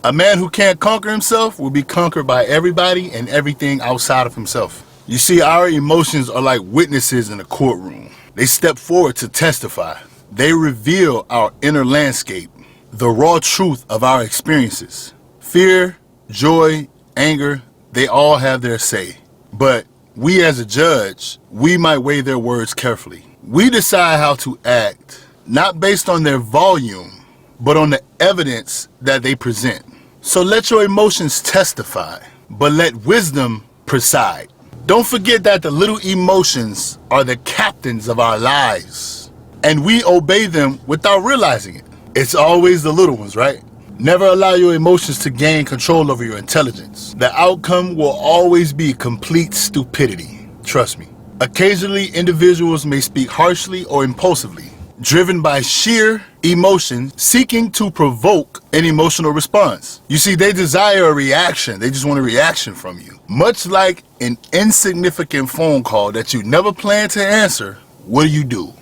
A man who can't conquer himself will be conquered by everybody and everything outside of himself. You see, our emotions are like witnesses in a courtroom. They step forward to testify. They reveal our inner landscape, the raw truth of our experiences. Fear, joy, anger, they all have their say. But we as a judge, we might weigh their words carefully. We decide how to act, not based on their volume, but on the evidence that they present. So let your emotions testify, but let wisdom preside. Don't forget that the little emotions are the captains of our lives, and we obey them without realizing it. It's always the little ones, right? Never allow your emotions to gain control over your intelligence. The outcome will always be complete stupidity. Trust me. Occasionally, individuals may speak harshly or impulsively, driven by sheer emotion, seeking to provoke an emotional response. You see, they desire a reaction. They just want a reaction from you. Much like an insignificant phone call that you never planned to answer, what do?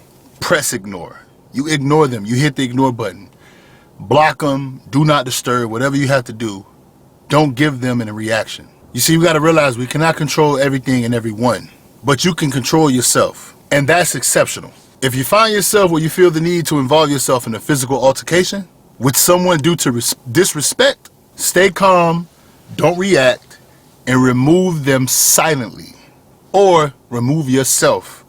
Press ignore. You ignore them. You hit the ignore button. Block them. Do not disturb. Whatever you have to do, don't give them a reaction. You see, we got to realize we cannot control everything and everyone, but you can control yourself, and that's exceptional. If you find yourself where you feel the need to involve yourself in a physical altercation with someone due to disrespect, stay calm, don't react, and remove them silently. Or remove yourself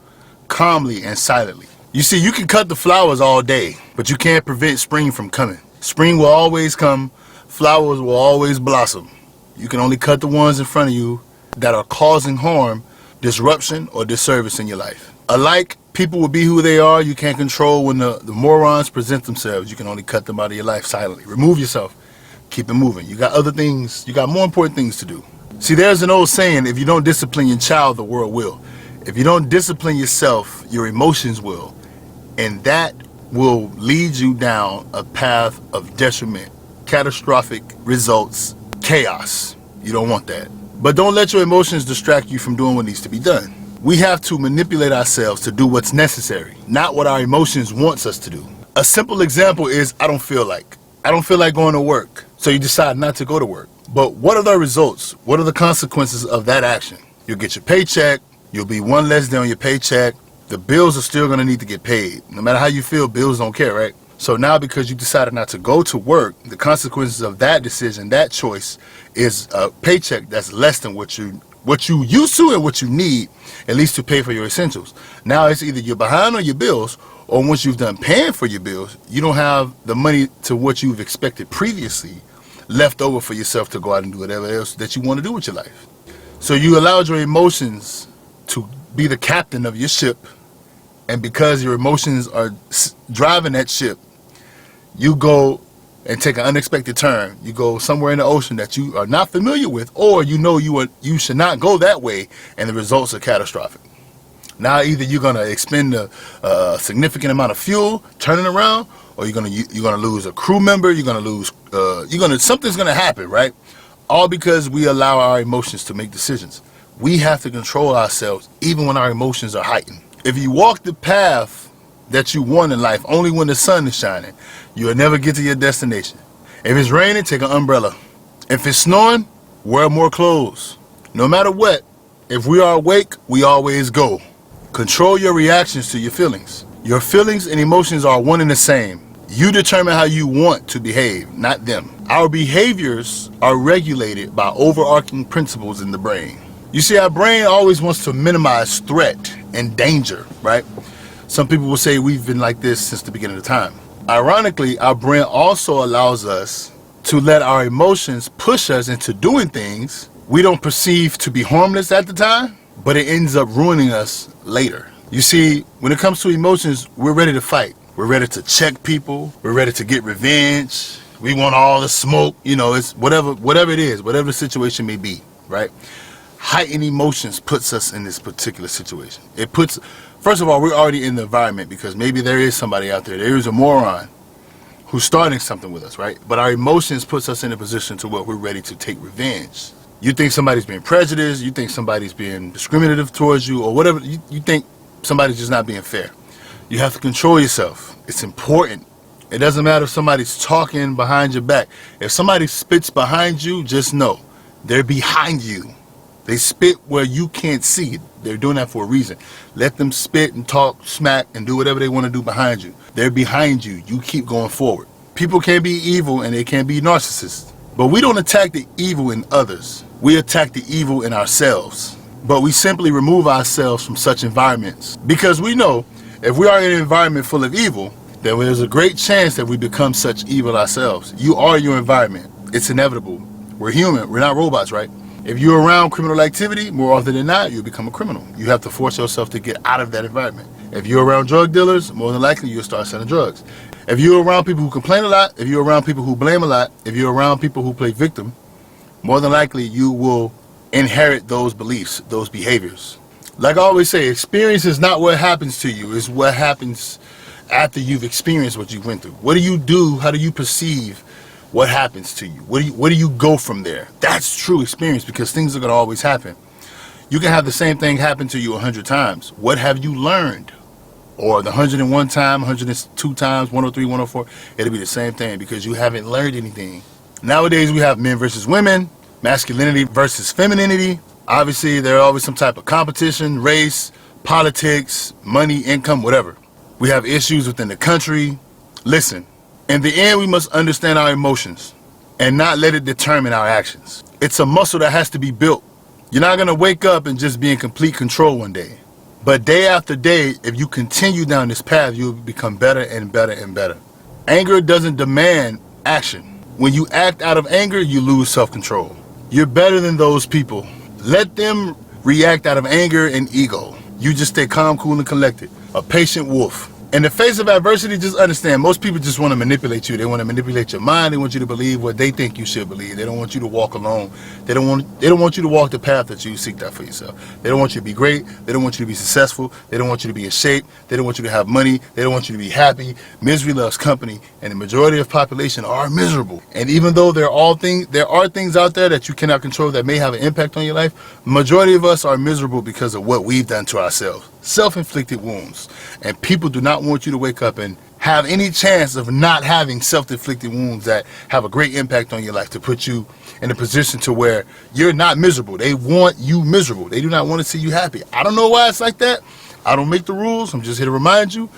calmly and silently. You see, you can cut the flowers all day, but you can't prevent spring from coming. Spring will always come, flowers will always blossom. You can only cut the ones in front of you that are causing harm, disruption, or disservice in your life. Alike, people will be who they are. You can't control when the morons present themselves. You can only cut them out of your life silently. Remove yourself. Keep it moving. You got other things. You got more important things to do. See, there's an old saying, if you don't discipline your child, the world will. If you don't discipline yourself, your emotions will. And that will lead you down a path of detriment, catastrophic results, chaos. You don't want that. But don't let your emotions distract you from doing what needs to be done. We have to manipulate ourselves to do what's necessary, not what our emotions wants us to do. A simple example is, I don't feel like going to work. So you decide not to go to work. But what are the results? What are the consequences of that action? You'll get your paycheck. You'll be one less day on your paycheck. The bills are still going to need to get paid. No matter how you feel, bills don't care, right? So now because you decided not to go to work, the consequences of that decision, that choice, is a paycheck that's less than what you used to and what you need, at least to pay for your essentials. Now it's either you're behind on your bills, or once you've done paying for your bills, you don't have the money to what you've expected previously left over for yourself to go out and do whatever else that you want to do with your life. So you allowed your emotions to be the captain of your ship, and because your emotions are driving that ship, you go and take an unexpected turn. You go somewhere in the ocean that you are not familiar with, or you should not go that way, and the results are catastrophic. Now either you're gonna expend a significant amount of fuel turning around, or you're gonna lose a crew member. Something's gonna happen, right? All because we allow our emotions to make decisions. We have to control ourselves even when our emotions are heightened. If you walk the path that you want in life only when the sun is shining, you will never get to your destination. If it's raining, take an umbrella. If it's snowing, wear more clothes. No matter what, if we are awake, we always go. Control your reactions to your feelings. Your feelings and emotions are one and the same. You determine how you want to behave, not them. Our behaviors are regulated by overarching principles in the brain. You see, our brain always wants to minimize threat and danger, right? Some people will say we've been like this since the beginning of time. Ironically, our brain also allows us to let our emotions push us into doing things we don't perceive to be harmless at the time, but it ends up ruining us later. You see, when it comes to emotions, we're ready to fight. We're ready to check people. We're ready to get revenge. We want all the smoke. It's whatever it is, whatever the situation may be, right? Heightened emotions puts us in this particular situation. First of all, we're already in the environment because maybe there is somebody out there. There is a moron who's starting something with us, right? But our emotions puts us in a position to where we're ready to take revenge. You think somebody's being prejudiced, you think somebody's being discriminative towards you, or whatever. You think somebody's just not being fair. You have to control yourself. It's important It doesn't matter if somebody's talking behind your back. If somebody spits behind you, just know they're behind you. They spit where you can't see it. They're doing that for a reason. Let them spit and talk smack and do whatever they want to do behind you. They're behind you. You keep going forward. People can be evil and they can be narcissists. But we don't attack the evil in others. We attack the evil in ourselves. But we simply remove ourselves from such environments. Because we know if we are in an environment full of evil, then there's a great chance that we become such evil ourselves. You are your environment. It's inevitable. We're human. We're not robots, right? If you're around criminal activity, more often than not, you'll become a criminal. You have to force yourself to get out of that environment. If you're around drug dealers, more than likely you'll start selling drugs. If you're around people who complain a lot, if you're around people who blame a lot, if you're around people who play victim, more than likely you will inherit those beliefs, those behaviors. Like I always say, experience is not what happens to you, it's what happens after you've experienced what you went through. What do you do? How do you perceive what happens to you? Where do you go from there? That's true experience, because things are going to always happen. You can have the same thing happen to you 100 times. What have you learned? Or the 101 time, 102 times, 103, 104, it'll be the same thing because you haven't learned anything. Nowadays we have men versus women, masculinity versus femininity. Obviously there's always some type of competition, race, politics, money, income, whatever. We have issues within the country. Listen, in the end, we must understand our emotions and not let it determine our actions. It's a muscle that has to be built. You're not going to wake up and just be in complete control one day. But day after day, if you continue down this path, you'll become better and better and better. Anger doesn't demand action. When you act out of anger, you lose self-control. You're better than those people. Let them react out of anger and ego. You just stay calm, cool, and collected. A patient wolf. In the face of adversity, just understand, most people just want to manipulate you. They want to manipulate your mind. They want you to believe what they think you should believe. They don't want you to walk alone. They don't want you to walk the path that you seek out for yourself. They don't want you to be great. They don't want you to be successful. They don't want you to be in shape. They don't want you to have money. They don't want you to be happy. Misery loves company, and the majority of population are miserable. And even though there are things out there that you cannot control that may have an impact on your life, majority of us are miserable because of what we've done to ourselves. Self-inflicted wounds. And people do not want you to wake up and have any chance of not having self-inflicted wounds that have a great impact on your life to put you in a position to where you're not miserable. They want you miserable. They do not want to see you happy. I don't know why it's like that. I don't make the rules. I'm just here to remind you,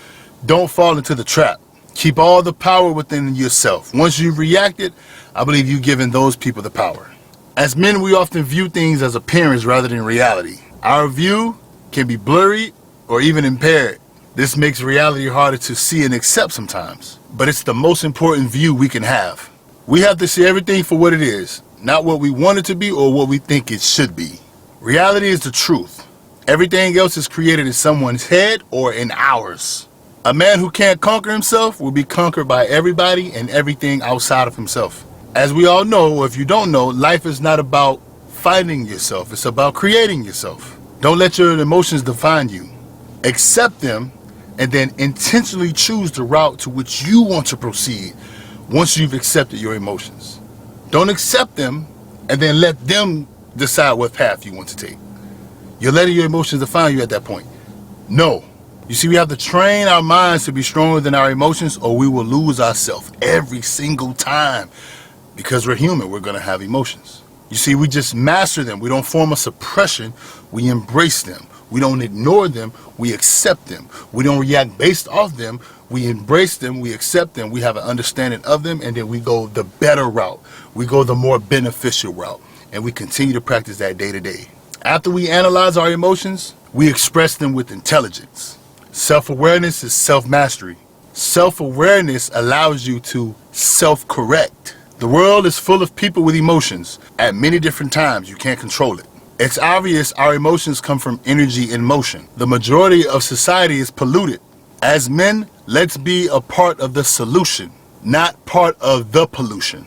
don't fall into the trap. Keep all the power within yourself. Once you've reacted, I believe you've given those people the power. As men, we often view things as appearance rather than reality. Our view can be blurry or even impaired. This makes reality harder to see and accept sometimes, but it's the most important view we can have. We have to see everything for what it is, not what we want it to be or what we think it should be. Reality is the truth. Everything else is created in someone's head or in ours. A man who can't conquer himself will be conquered by everybody and everything outside of himself. As we all know, or if you don't know, life is not about finding yourself, it's about creating yourself. Don't let your emotions define you. Accept them and then intentionally choose the route to which you want to proceed once you've accepted your emotions. Don't accept them and then let them decide what path you want to take. You're letting your emotions define you at that point. No. You see, we have to train our minds to be stronger than our emotions or we will lose ourselves every single time. Because we're human, we're going to have emotions. You see, we just master them. We don't form a suppression. We embrace them. We don't ignore them. We accept them. We don't react based off them. We embrace them. We accept them. We have an understanding of them. And then we go the better route. We go the more beneficial route. And we continue to practice that day to day. After we analyze our emotions, we express them with intelligence. Self-awareness is self-mastery. Self-awareness allows you to self-correct. The world is full of people with emotions. At many different times, you can't control it. It's obvious our emotions come from energy in motion. The majority of society is polluted. As men, let's be a part of the solution, not part of the pollution.